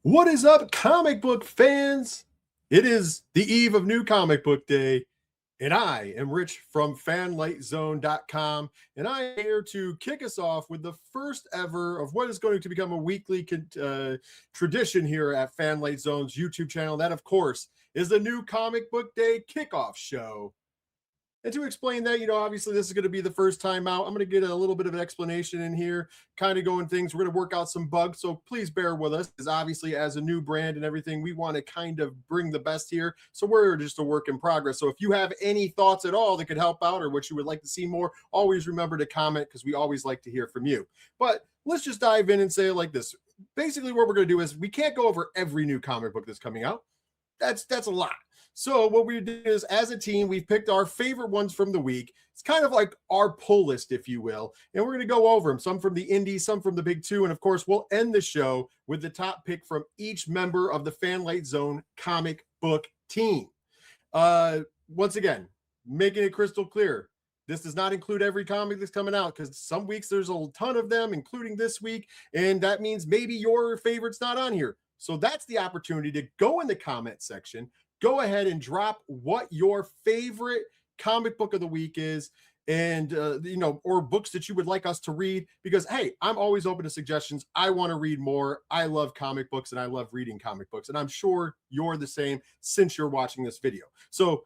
What is up, comic book fans? It is the eve of New Comic Book Day, and I am Rich from fanlightzone.com, and I am here to kick us off with the first ever of what is going to become a weekly tradition here at Fanlight Zone's YouTube channel. That, of course, is the New Comic Book Day Kickoff show. And to explain that, obviously this is going to be the first time out. I'm going to get a little bit of an explanation in here, kind of going things. We're going to work out some bugs, so please bear with us, because obviously as a new brand and everything, we want to kind of bring the best here. So we're just a work in progress. So if you have any thoughts at all that could help out or what you would like to see more, always remember to comment, because we always like to hear from you. But let's just dive in and say it like this. Basically, what we're going to do is we can't go over every new comic book that's coming out. That's a lot. So what we do is, as a team, we've picked our favorite ones from the week. It's kind of like our pull list, if you will, and we're going to go over them, some from the indies, some from the big two, and of course we'll end the show with the top pick from each member of the Fanlight Zone comic book team. Once again, making it crystal clear, this does not include every comic that's coming out, because some weeks there's a ton of them, including this week, and that means maybe your favorite's not on here. So that's the opportunity to go in the comment section, go ahead and drop what your favorite comic book of the week is, and or books that you would like us to read, because hey, I'm always open to suggestions. I want to read more. I love comic books and I love reading comic books, and I'm sure you're the same since you're watching this video. So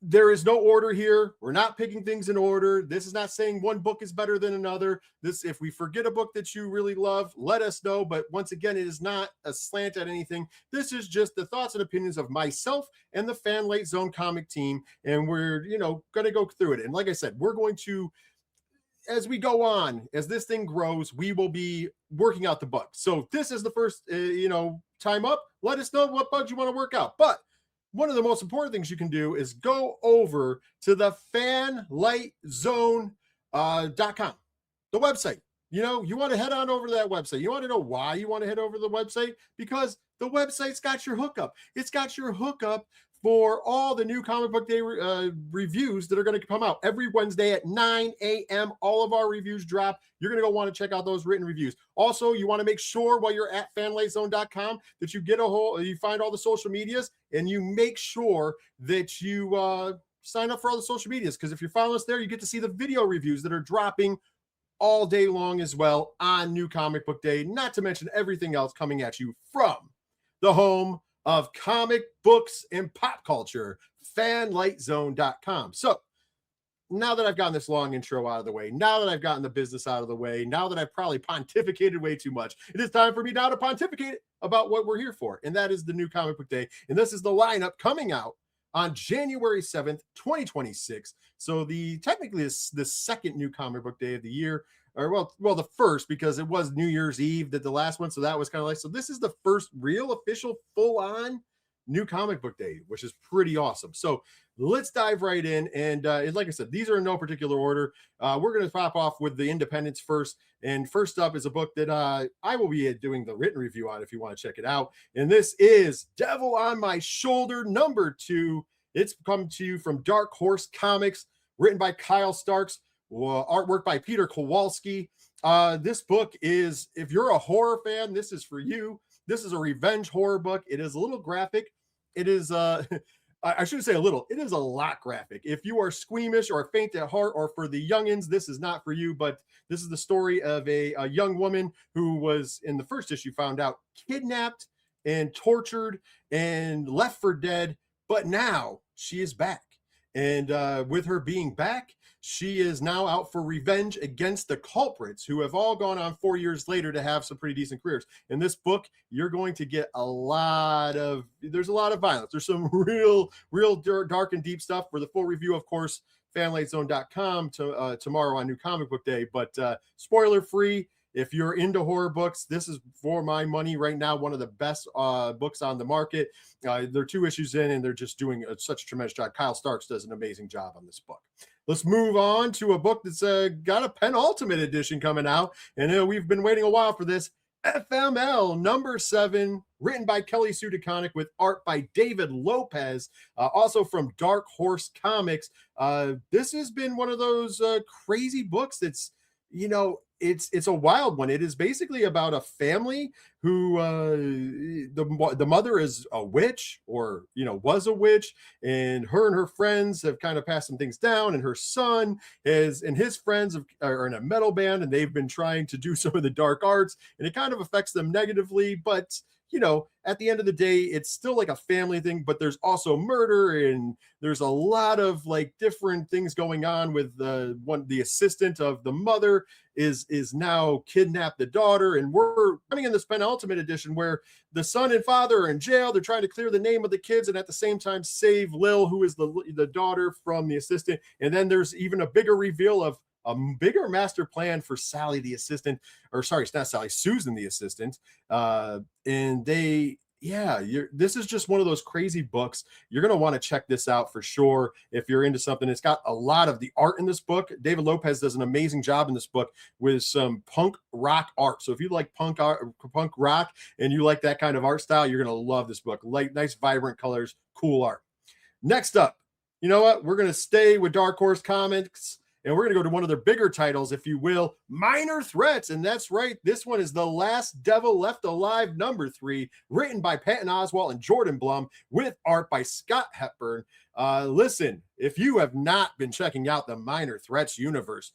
there is no order here. We're not picking things in order. This is not saying one book is better than another. If we forget a book that you really love, let us know. But once again, it is not a slant at anything. This is just the thoughts and opinions of myself and the Fanlight Zone comic team. And we're, going to go through it. And like I said, we're going to, as we go on, as this thing grows, we will be working out the bugs. So this is the first, time up. Let us know what bugs you want to work out. But one of the most important things you can do is go over to the fanlightzone.com, the website. You want to head on over to that website. You want to know why you want to head over to the website? Because the website's got your hookup. It's got your hookup for all the new comic book day reviews that are going to come out every Wednesday at 9 a.m. All of our reviews drop. You're going to go want to check out those written reviews. Also, you want to make sure while you're at fanlightzone.com that you you find all the social medias, and you make sure that you sign up for all the social medias, because if you're following us there, you get to see the video reviews that are dropping all day long as well on New Comic Book Day, not to mention everything else coming at you from the home of comic books and pop culture, fanlightzone.com. So now that I've gotten this long intro out of the way, now that I've gotten the business out of the way, now that I've probably pontificated way too much, it is time for me now to pontificate about what we're here for, and that is the New Comic Book Day. And this is the lineup coming out on January 7th, 2026. So technically the second New Comic Book Day of the year, or well, the first, because it was New Year's Eve that the last one, so that was kind of like, so this is the first real official full-on New Comic Book Day, which is pretty awesome. So let's dive right in, and like I said, these are in no particular order. We're going to pop off with the independents first, and first up is a book that I will be doing the written review on if you want to check it out, and this is Devil on My Shoulder #2. It's come to you from Dark Horse Comics, written by Kyle Starks, artwork by Peter Kowalski. This book is, if you're a horror fan, this is for you. This is a revenge horror book. It is a little graphic. It is I shouldn't say a little, it is a lot graphic. If you are squeamish or faint at heart, or for the youngins, this is not for you. But this is the story of a young woman who was, in the first issue, found out kidnapped and tortured and left for dead. But now she is back. And with her being back, she is now out for revenge against the culprits, who have all gone on 4 years later to have some pretty decent careers. In this book, you're going to get there's a lot of violence. There's some real dark and deep stuff. For the full review, of course, fanlightzone.com tomorrow on New Comic Book Day. But spoiler free, if you're into horror books, this is, for my money right now, one of the best books on the market. They're 2 issues in, and they're just doing such a tremendous job. Kyle Starks does an amazing job on this book. Let's move on to a book that's got a penultimate edition coming out, and we've been waiting a while for this. FML #7, written by Kelly Sue DeConnick with art by David Lopez, also from Dark Horse Comics. This has been one of those crazy books that's, it's a wild one. It is basically about a family who the mother is a witch, or was a witch, and her friends have kind of passed some things down, and her son is and his friends are in a metal band, and they've been trying to do some of the dark arts, and it kind of affects them negatively. But at the end of the day, it's still like a family thing, but there's also murder, and there's a lot of like different things going on with the assistant of the mother is now kidnapped the daughter, and we're running in this penultimate edition where the son and father are in jail. They're trying to clear the name of the kids, and at the same time save Lil, who is the daughter from the assistant. And then there's even a bigger reveal of a bigger master plan for Sally, the assistant, or sorry, it's not Sally, Susan, the assistant. And this is just one of those crazy books. You're going to want to check this out for sure if you're into something. It's got a lot of the art in this book. David Lopez does an amazing job in this book with some punk rock art. So if you like punk rock and you like that kind of art style, you're going to love this book. Like nice, vibrant colors, cool art. Next up, you know what? We're going to stay with Dark Horse Comics, and we're going to go to one of their bigger titles, if you will, Minor Threats. And that's right. This one is The Last Devil Left Alive, #3, written by Patton Oswalt and Jordan Blum, with art by Scott Hepburn. Listen, if you have not been checking out the Minor Threats universe,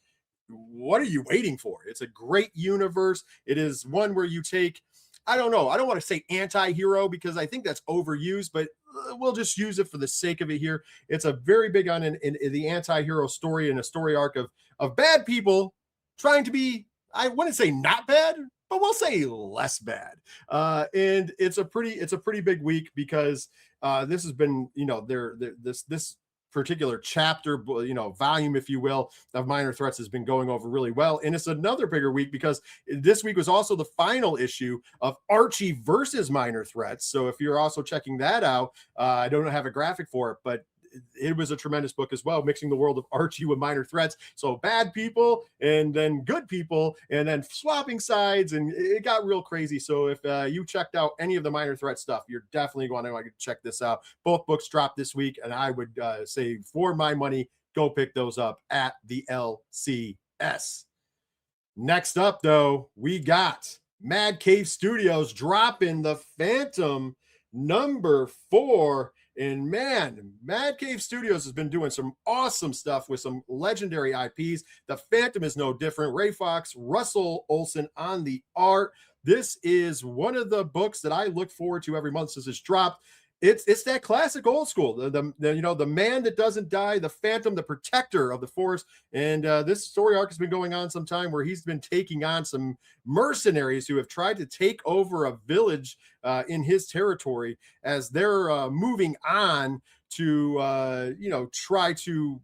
what are you waiting for? It's a great universe. It is one where you take, I don't know, I don't want to say anti-hero because I think that's overused, but we'll just use it for the sake of it here. It's a very big on in the anti-hero story, and a story arc of bad people trying to be, I wouldn't say not bad, but we'll say less bad. And it's a pretty big week because this has been, this particular chapter, volume, if you will, of Minor Threats has been going over really well. And it's another bigger week because this week was also the final issue of Archie versus Minor Threats. So if you're also checking that out, I don't have a graphic for it, but it was a tremendous book as well, mixing the world of Archie with Minor Threats. So bad people and then good people, and then swapping sides, and it got real crazy. So if you checked out any of the Minor Threat stuff, you're definitely going to want to check this out. Both books dropped this week, and I would say for my money, go pick those up at the LCS. Next up, though, we got Mad Cave Studios dropping The Phantom #4. And man, Mad Cave Studios has been doing some awesome stuff with some legendary IPs. The Phantom is no different. Ray Fox, Russell Olson on the art. This is one of the books that I look forward to every month since it's dropped. It's that classic old school, the man that doesn't die, the Phantom, the protector of the forest. And this story arc has been going on some time, where he's been taking on some mercenaries who have tried to take over a village in his territory, as they're moving on to try to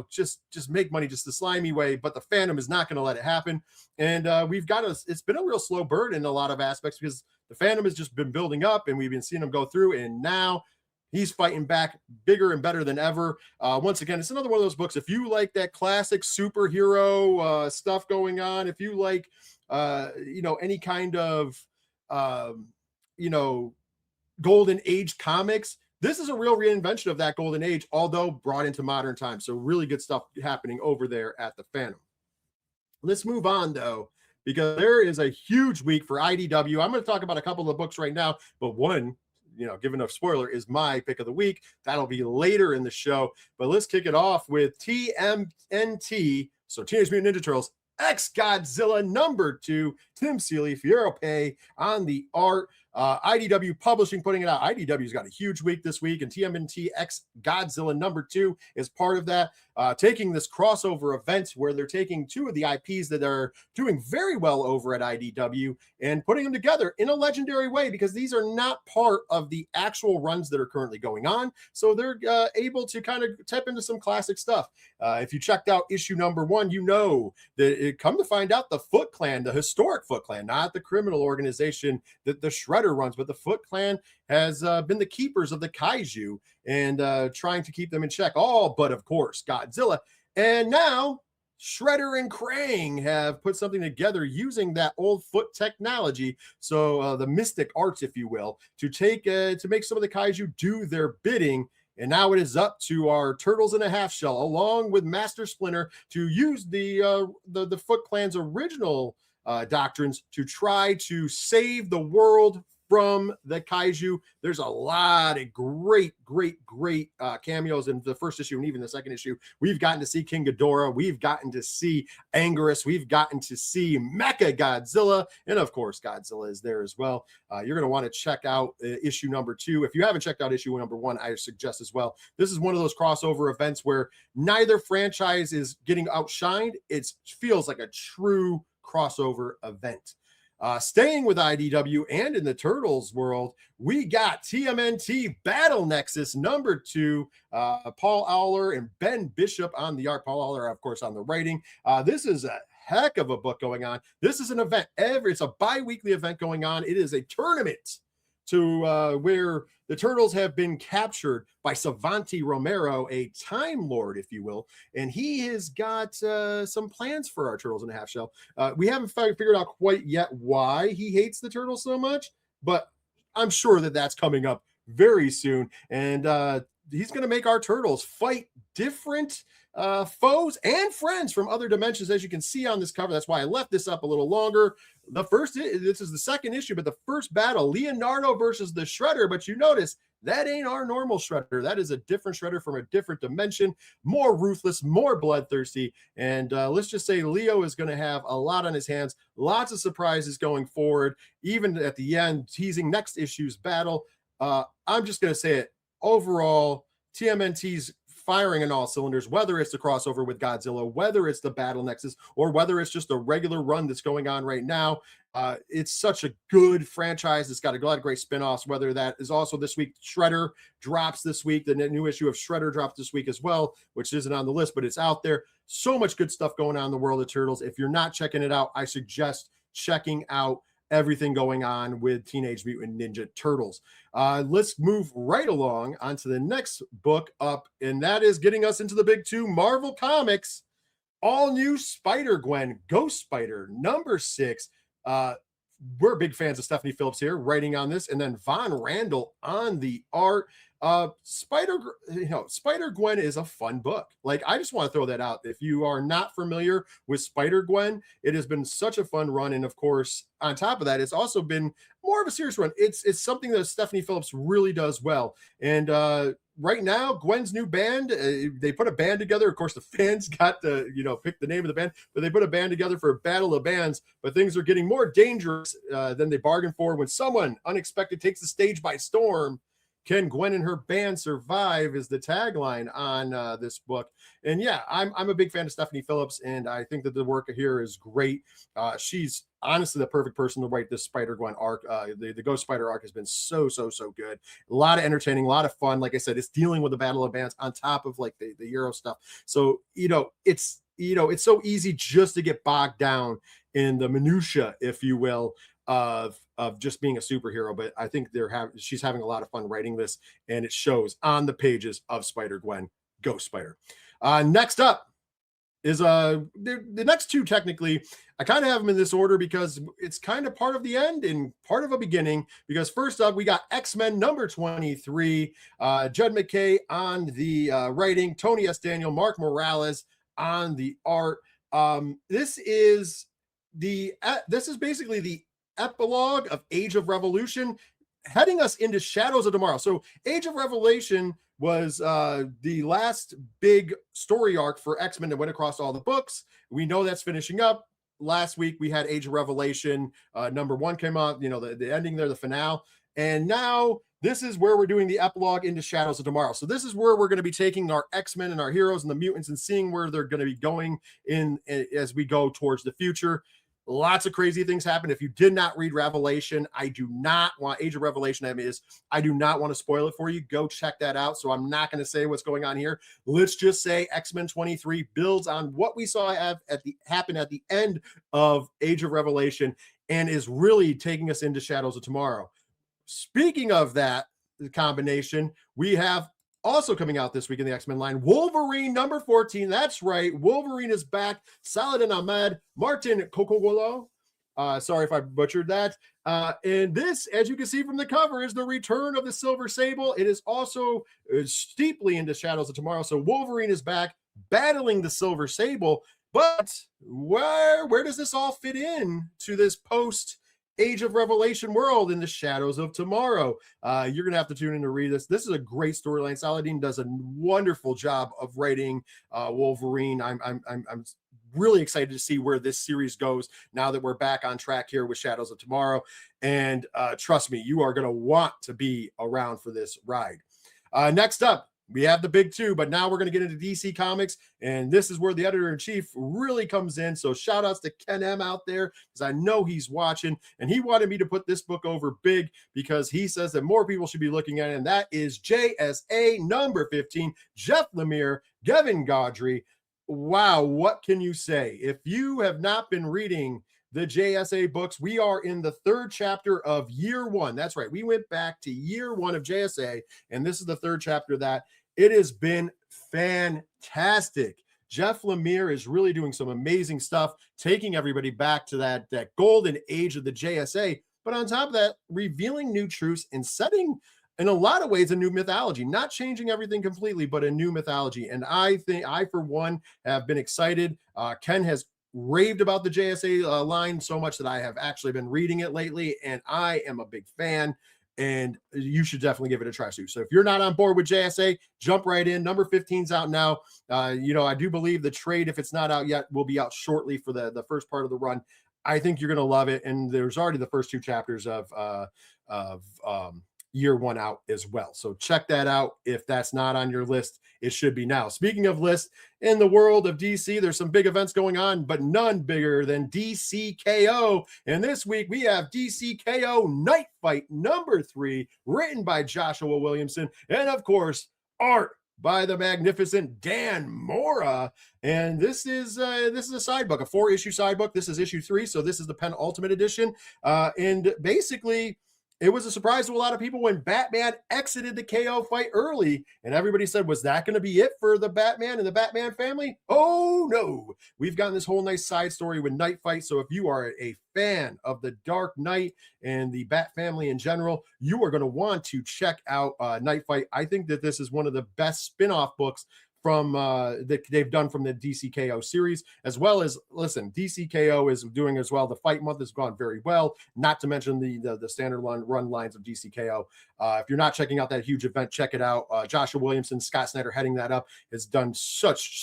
just make money just the slimy way. But the Phantom is not going to let it happen. And it's been a real slow burn in a lot of aspects, because the Phantom has just been building up, and we've been seeing him go through, and now he's fighting back bigger and better than ever. Once again, it's another one of those books. If you like that classic superhero stuff going on, if you like any kind of golden age comics, this is a real reinvention of that golden age, although brought into modern times. So really good stuff happening over there at the Phantom. Let's move on, though, because there is a huge week for IDW. I'm going to talk about a couple of books right now, but one, give enough spoiler, is my pick of the week. That'll be later in the show. But let's kick it off with TMNT, so Teenage Mutant Ninja Turtles X Godzilla #2, Tim Seeley, Fiero Pay on the art. IDW Publishing putting it out. IDW's got a huge week this week, and TMNT X Godzilla #2 is part of that, taking this crossover event where they're taking two of the IPs that are doing very well over at IDW and putting them together in a legendary way, because these are not part of the actual runs that are currently going on. So they're able to kind of tap into some classic stuff. If you checked out issue #1, you know that it come to find out the Foot Clan, the historic Foot Clan, not the criminal organization that the Shredder runs, but the Foot Clan has been the keepers of the kaiju and trying to keep them in check, all but, of course, Godzilla. And now Shredder and Krang have put something together using that old Foot technology, so the mystic arts, if you will, to make some of the kaiju do their bidding. And now it is up to our Turtles in a Half Shell, along with Master Splinter, to use the Foot Clan's original doctrines to try to save the world from the kaiju. There's a lot of great cameos in the first issue and even the second issue. We've gotten to see King Ghidorah. We've gotten to see Anguirus. We've gotten to see Mecha Godzilla. And of course, Godzilla is there as well. You're going to want to check out issue number 2. If you haven't checked out issue number 1, I suggest as well. This is one of those crossover events where neither franchise is getting outshined. It feels like a true crossover event. Staying with IDW and in the Turtles world, we got TMNT Battle Nexus number 2. Paul Auler and Ben Bishop on the art. Paul Auler, of course, on the writing. This is a heck of a book going on. This is an event. It's a bi-weekly event going on. It is a tournament to where the Turtles have been captured by Savanti Romero, a Time Lord, if you will, and he has got some plans for our Turtles in a Half Shell. We haven't figured out quite yet why he hates the Turtles so much, but I'm sure that that's coming up very soon, and he's going to make our Turtles fight different foes and friends from other dimensions, as you can see on this cover. That's why I left this up a little longer. This is the second issue, but the first battle, Leonardo versus the Shredder. But you notice that ain't our normal Shredder. That is a different Shredder from a different dimension, more ruthless, more bloodthirsty. And let's just say Leo is going to have a lot on his hands, lots of surprises going forward, even at the end, teasing next issue's battle. I'm just going to say it. Overall, TMNT's firing in all cylinders, whether it's the crossover with Godzilla, whether it's the Battle Nexus, or whether it's just a regular run that's going on right now. It's such a good franchise. It's got a lot of great spinoffs, whether that is also this week. Shredder drops this week. The new issue of Shredder drops this week as well, which isn't on the list, but it's out there. So much good stuff going on in the world of Turtles. If you're not checking it out, I suggest checking out everything going on with Teenage Mutant Ninja Turtles. Let's move right along onto the next book up, and that is getting us into the big 2, Marvel Comics, all new Spider-Gwen, Ghost Spider, number 6. We're big fans of Stephanie Phillips here writing on this, and then Von Randall on the art. Spider-Gwen is a fun book. Like, I just want to throw that out. If you are not familiar with Spider-Gwen, it has been such a fun run. And of course, on top of that, it's also been more of a serious run. It's something that Stephanie Phillips really does well. And right now, Gwen's new band, they put a band together. Of course, the fans got to, pick the name of the band, but they put a band together for a battle of bands. But things are getting more dangerous than they bargained for when someone unexpected takes the stage by storm. Can Gwen and her band survive is the tagline on this book. And yeah, I'm a big fan of Stephanie Phillips, and I think that the work here is great. She's honestly the perfect person to write this Spider-Gwen arc. The Ghost Spider arc has been so good. A lot of entertaining, a lot of fun. Like I said, it's dealing with the Battle of Bands on top of like the Euro stuff. So, it's so easy just to get bogged down in the minutia, if you will, of just being a superhero. But I think she's having a lot of fun writing this, and it shows on the pages of Spider-Gwen, Ghost Spider. Next up is the next 2. Technically, I kind of have them in this order because it's kind of part of the end and part of a beginning. Because first up, we got X-Men number 23, Judd McKay on the writing, Tony S. Daniel, Mark Morales on the art. This is basically the epilogue of Age of Revolution, heading us into Shadows of Tomorrow. So Age of Revelation was the last big story arc for X-Men that went across all the books. We know that's finishing up. Last week we had Age of Revelation number 1 came out, the ending there, the finale. And now this is where we're doing the epilogue into Shadows of Tomorrow. So this is where we're going to be taking our X-Men and our heroes and the mutants and seeing where they're going to be going in as we go towards the future. Lots of crazy things happen. If you did not read Revelation, I do not want Age of Revelation. I do not want to spoil it for you. Go check that out. So I'm not going to say what's going on here. Let's just say X-Men 23 builds on what we saw happen at the end of Age of Revelation and is really taking us into Shadows of Tomorrow. Speaking of that combination, we have also coming out this week in the X-Men line, Wolverine number 14. That's right. Wolverine is back. Saladin Ahmed, Martin Kokogolo Sorry if I butchered that. And this, as you can see from the cover, is the return of the Silver Sable. It is also steeply into Shadows of Tomorrow. So Wolverine is back battling the Silver Sable. But where does this all fit in to this post Age of Revelation world in the Shadows of Tomorrow? You're gonna have to tune in to read this. This is a great storyline. Saladin does a wonderful job of writing Wolverine. I'm really excited to see where this series goes now that we're back on track here with Shadows of Tomorrow. And trust me, you are going to want to be around for this ride. Next up, we have the big two, but now we're going to get into DC Comics, and this is where the editor-in-chief really comes in. So shout outs to Ken M out there, because I know he's watching, and he wanted me to put this book over big because he says that more people should be looking at it, and that is JSA number 15, Jeff Lemire, Gavin Gaudry. Wow, what can you say? If you have not been reading the JSA books, we are in the third chapter of year one. That's right. We went back to year one of JSA, and this is the third chapter of that. It has been fantastic. Jeff Lemire is really doing some amazing stuff, taking everybody back to that golden age of the JSA. But on top of that, revealing new truths and setting, in a lot of ways, a new mythology, not changing everything completely, but a new mythology. And I think I, for one, have been excited. Ken has raved about the JSA line so much that I have actually been reading it lately, and I am a big fan, and you should definitely give it a try too. So if you're not on board with JSA, jump right in. Number 15's out now. I do believe the trade, if it's not out yet, will be out shortly for the first part of the run. I think you're going to love it. And there's already the first two chapters of year one out as well. So check that out. If that's not on your list, it should be now. Speaking of lists, in the world of DC, there's some big events going on, but none bigger than DCKO. And this week we have DCKO Night Fight number 3, written by Joshua Williamson, and of course, art by the magnificent Dan Mora. And this is a side book, a 4-issue side book. This is issue 3, so this is the penultimate edition. And basically, it was a surprise to a lot of people when Batman exited the KO fight early, and everybody said, was that going to be it for the Batman and the Batman family? Oh, no. We've gotten this whole nice side story with Night Fight, so if you are a fan of the Dark Knight and the Bat family in general, you are going to want to check out Night Fight. I think that this is one of the best spin-off books from that they've done from the DCKO series, as well as, listen, DCKO is doing as well. The fight month has gone very well, not to mention the standard run lines of DCKO. If you're not checking out that huge event, check it out. Joshua Williamson, Scott Snyder heading that up, has done such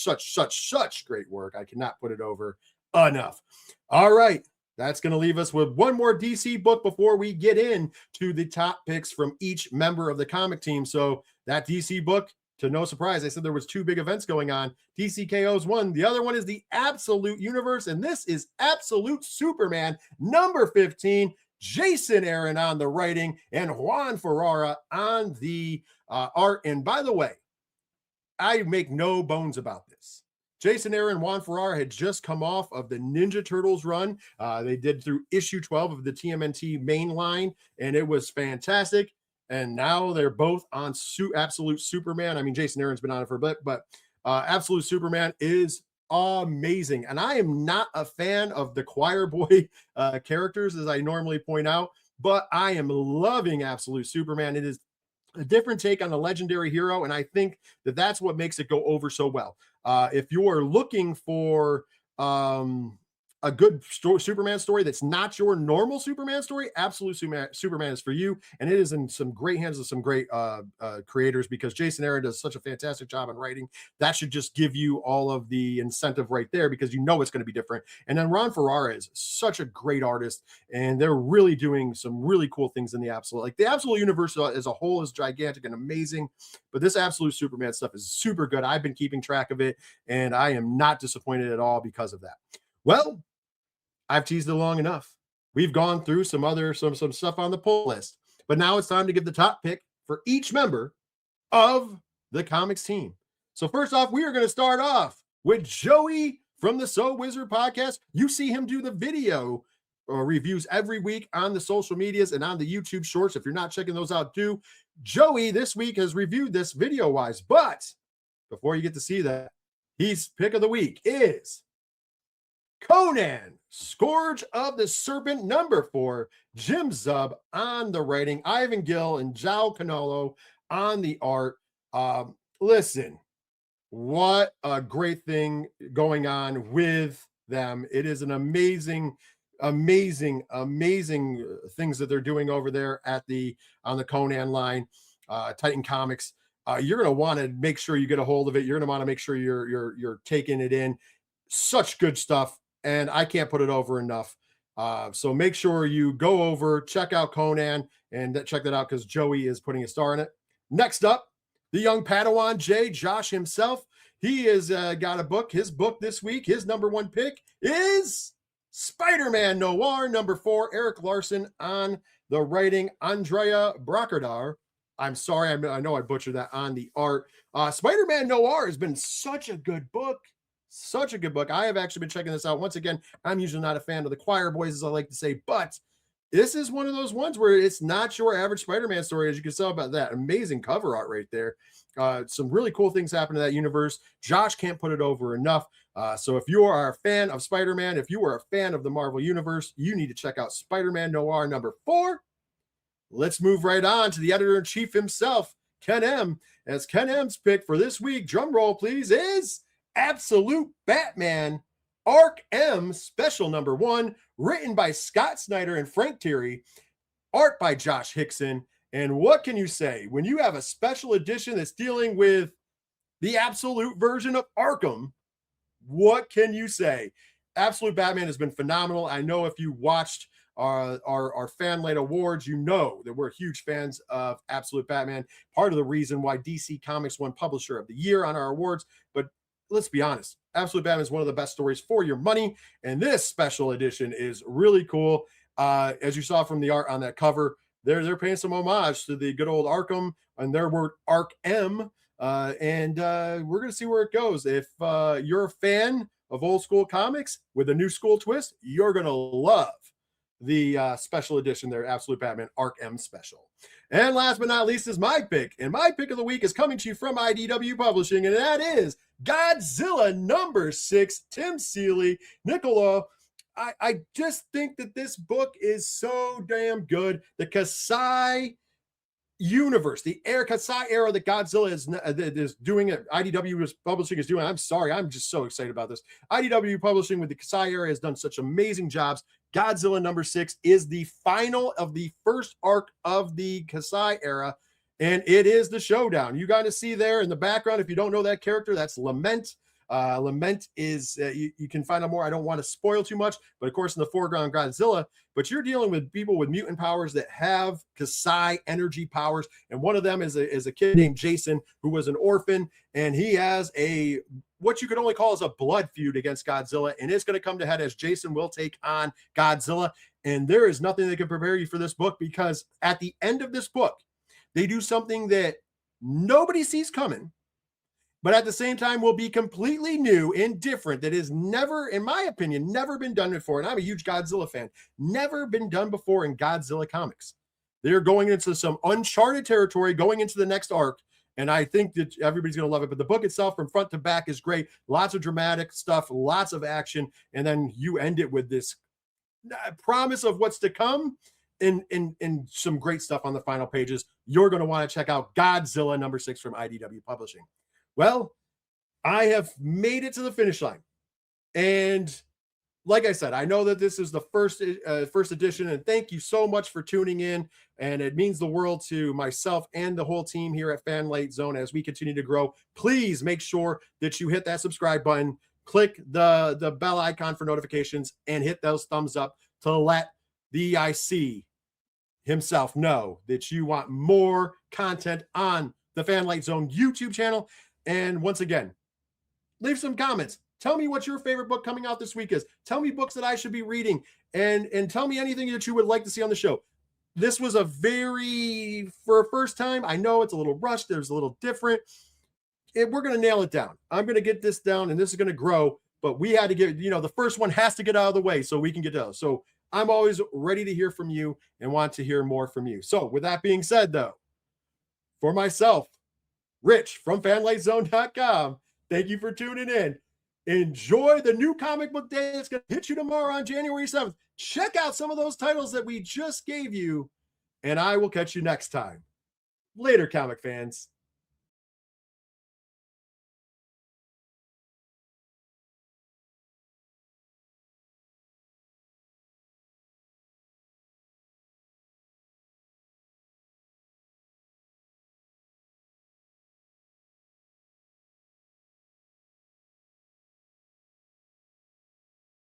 great work. I cannot put it over enough. All right. That's going to leave us with one more DC book before we get into the top picks from each member of the comic team. So that DC book, to no surprise, I said there was 2 big events going on. DCKO's one. The other one is the Absolute Universe, and this is Absolute Superman number 15. Jason Aaron on the writing and Juan Ferrara on the art. And by the way, I make no bones about this. Jason Aaron and Juan Ferrara had just come off of the Ninja Turtles run. They did through issue 12 of the TMNT main line, and it was fantastic. And now they're both on Absolute Superman. I mean, Jason Aaron's been on it for a bit, but Absolute Superman is amazing. And I am not a fan of the choir boy characters, as I normally point out, but I am loving Absolute Superman. It is a different take on the legendary hero, and I think that that's what makes it go over so well. If you're looking for a good Superman story that's not your normal Superman story, Absolute Superman is for you. And it is in some great hands of some great creators, because Jason Aaron does such a fantastic job in writing. That should just give you all of the incentive right there, because you know it's going to be different. And then Ron Ferrara is such a great artist, and they're really doing some really cool things in the Absolute. Like the Absolute universe as a whole is gigantic and amazing, but this Absolute Superman stuff is super good. I've been keeping track of it, and I am not disappointed at all because of that. Well, I've teased it long enough. We've gone through some stuff on the pull list, but now it's time to give the top pick for each member of the comics team. So first off, we are going to start off with Joey from the So Wizard podcast. You see him do the video reviews every week on the social medias and on the YouTube shorts. If you're not checking those out, do. Joey this week has reviewed this video wise, but before you get to see that, his pick of the week is Conan Scourge of the Serpent #4, Jim Zub on the writing, Ivan Gill and João Canolo on the art. Listen, what a great thing going on with them. It is an amazing things that they're doing over there at the on the Conan line, Titan Comics. You're going to want to make sure you get a hold of it. You're going to want to make sure you're taking it in. Such good stuff, and I can't put it over enough. So make sure you go over, check out Conan, and check that out because Joey is putting a star in it. Next up, the young Padawan Josh himself. He has got a book. His book this week, his #1 pick is Spider-Man Noir #4. Eric Larson on the writing, Andrea Brocardar. I'm sorry, I know I butchered that on the art. Spider-Man Noir has been such a good book. Such a good book. I have actually been checking this out. Once again, I'm usually not a fan of the choir boys, as I like to say, but this is one of those ones where it's not your average Spider-Man story, as you can tell about that amazing cover art right there. Some really cool things happen in that universe. Josh can't put it over enough. So if you are a fan of Spider-Man, if you are a fan of the Marvel Universe, you need to check out Spider-Man Noir #4. Let's move right on to the editor-in-chief himself, Ken M. As Ken M's pick for this week, drum roll please, is Absolute Batman Arc M Special #1, written by Scott Snyder and Frank Thierry, art by Josh Hickson. And what can you say when you have a special edition that's dealing with the absolute version of Arkham? What can you say? Absolute Batman has been phenomenal. I know if you watched our fan light awards, you know that we're huge fans of Absolute Batman. Part of the reason why DC Comics won Publisher of the Year on our awards. But let's be honest, Absolute Batman is one of the best stories for your money, and this special edition is really cool. As you saw from the art on that cover, they're paying some homage to the good old Arkham and their word Arc M, and we're gonna see where it goes. If you're a fan of old school comics with a new school twist, you're gonna love the special edition there, Absolute Batman Arc M Special. And last but not least is my pick. And my pick of the week is coming to you from IDW Publishing, and that is Godzilla #6, Tim Seeley, Nicola. I just think that this book is so damn good. The Kasai universe, the Kasai era that Godzilla is doing, IDW Publishing is doing. I'm sorry, I'm just so excited about this. IDW Publishing with the Kasai era has done such amazing jobs. Godzilla #6 is the final of the first arc of the Kasai era, and it is the showdown. You got to see there in the background, if you don't know that character, that's Lament. Lament is, you can find out more. I don't want to spoil too much, but of course in the foreground, Godzilla, but you're dealing with people with mutant powers that have Kasai energy powers. And one of them is a kid named Jason, who was an orphan, and he has what you could only call as a blood feud against Godzilla. And it's going to come to head as Jason will take on Godzilla. And there is nothing that can prepare you for this book, because at the end of this book, they do something that nobody sees coming, but at the same time will be completely new and different, that is never, in my opinion, never been done before. And I'm a huge Godzilla fan. Never been done before in Godzilla comics. They're going into some uncharted territory, going into the next arc, and I think that everybody's going to love it. But the book itself from front to back is great. Lots of dramatic stuff, lots of action, and then you end it with this promise of what's to come and some great stuff on the final pages. You're going to want to check out Godzilla #6 from IDW Publishing. Well, I have made it to the finish line. And like I said, I know that this is the first edition, and thank you so much for tuning in. And it means the world to myself and the whole team here at Fanlight Zone as we continue to grow. Please make sure that you hit that subscribe button, click the bell icon for notifications, and hit those thumbs up to let the EIC himself know that you want more content on the Fanlight Zone YouTube channel. And once again, leave some comments. Tell me what your favorite book coming out this week is. Tell me books that I should be reading, and tell me anything that you would like to see on the show. This was for a first time, I know it's a little rushed. There's a little different. We're going to nail it down. I'm going to get this down, and this is going to grow, but we had to get, the first one has to get out of the way so we can get out. So I'm always ready to hear from you and want to hear more from you. So with that being said, though, for myself, Rich from fanlightzone.com, thank you for tuning in. Enjoy the new comic book day that's going to hit you tomorrow on January 7th. Check out some of those titles that we just gave you, and I will catch you next time. Later, comic fans.